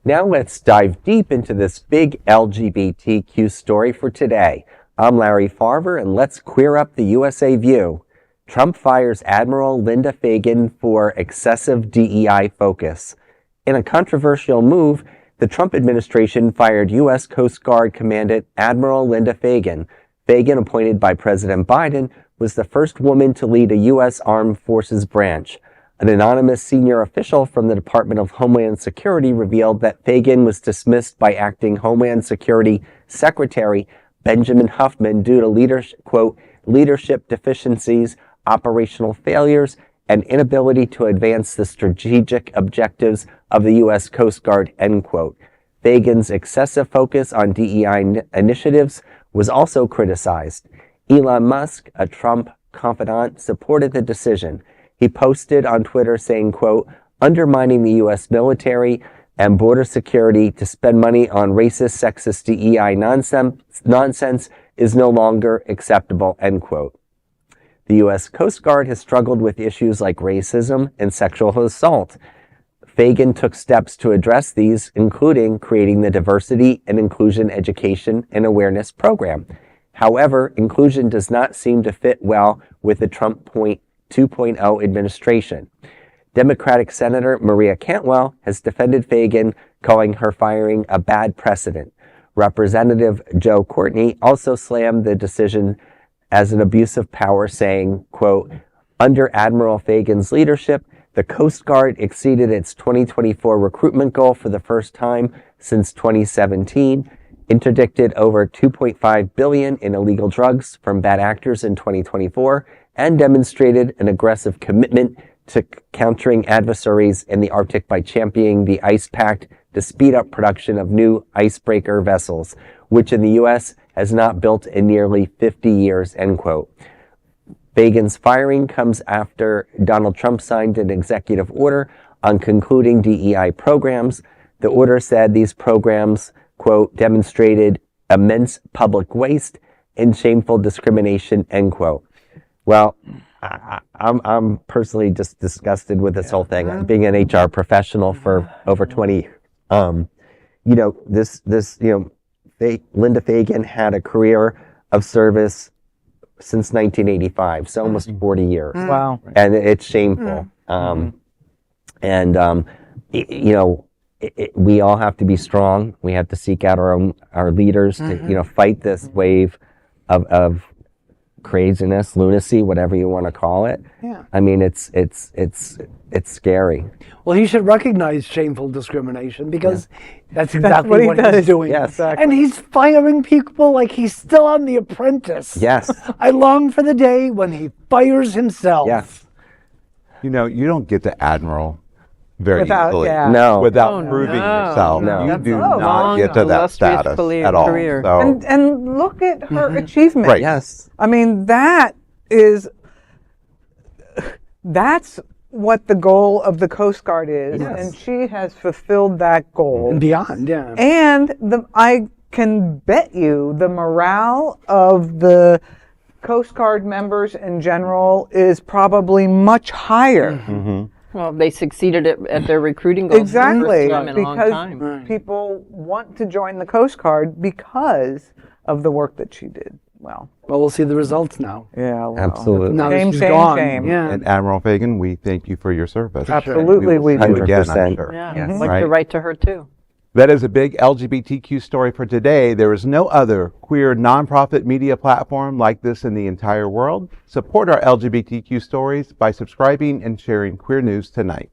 Now let's dive deep into this big LGBTQ story for today. I'm Larry Farver, and let's queer up the USA view. Trump fires Admiral Linda Fagan for excessive DEI focus. In a controversial move, the Trump administration fired U.S. Coast Guard Commandant Admiral Linda Fagan. Fagan, appointed by President Biden, was the first woman to lead a U.S. Armed Forces branch. An anonymous senior official from the Department of Homeland Security revealed that Fagan was dismissed by acting Homeland Security Secretary Benjamin Huffman due to leadership deficiencies, operational failures, and inability to advance the strategic objectives of the U.S. Coast Guard, end quote. Fagan's excessive focus on DEI initiatives was also criticized. Elon Musk, a Trump confidant, supported the decision. He posted on Twitter saying, quote, "Undermining the U.S. military and border security to spend money on racist, sexist DEI nonsense is no longer acceptable," end quote. The U.S. Coast Guard has struggled with issues like racism and sexual assault. Fagan took steps to address these, including creating the Diversity and Inclusion Education and Awareness Program. However, inclusion does not seem to fit well with the Trump 2.0 administration. Democratic Senator Maria Cantwell has defended Fagan, calling her firing a bad precedent. Representative Joe Courtney also slammed the decision as an abuse of power, saying, quote, "Under Admiral Fagan's leadership, the Coast Guard exceeded its 2024 recruitment goal for the first time since 2017, interdicted over $2.5 billion in illegal drugs from bad actors in 2024, and demonstrated an aggressive commitment to countering adversaries in the Arctic by championing the ICE Pact to speed up production of new icebreaker vessels, which in the U.S. has not built in nearly 50 years," end quote. Fagan's firing comes after Donald Trump signed an executive order on concluding DEI programs. The order said these programs, quote, "demonstrated immense public waste and shameful discrimination," end quote. Well, I'm personally just disgusted with this whole thing. Being an HR professional for over 20 years, Linda Fagan had a career of service since 1985, so almost 40 years. Wow. And it's shameful. We all have to be strong. We have to seek out our leaders to, fight this wave of craziness, lunacy, whatever you want to call it. Yeah. I mean, it's scary. Well, he should recognize shameful discrimination because that's exactly what he's doing. Yes. Exactly. And he's firing people like he's still on The Apprentice. Yes. I long for the day when he fires himself. Yes. You don't get to Admiral very Without- easily yeah. No. without proving yourself. No. You That's do a not long, get to that illustrious status career. at all. So, And look at her achievement. Right. Yes. I mean, that's what the goal of the Coast Guard is, Yes. and she has fulfilled that goal. And beyond, yeah. And I can bet you the morale of the Coast Guard members in general is probably much higher. Well, they succeeded at their recruiting goals Exactly, for the first time in a long because time. people want to join the Coast Guard because of the work that she did. Well, We'll see the results now. yeah, well, Absolutely. Now that Shame, she's shame, gone. shame. Yeah. and Admiral Fagan, we thank you for your service. Absolutely, we will do. see you again, I'm 100%. sure. Yeah, Yes. I'd like Right. to write to her too. That is a big LGBTQ story for today. There is no other queer nonprofit media platform like this in the entire world. Support our LGBTQ stories by subscribing and sharing Queer News Tonight.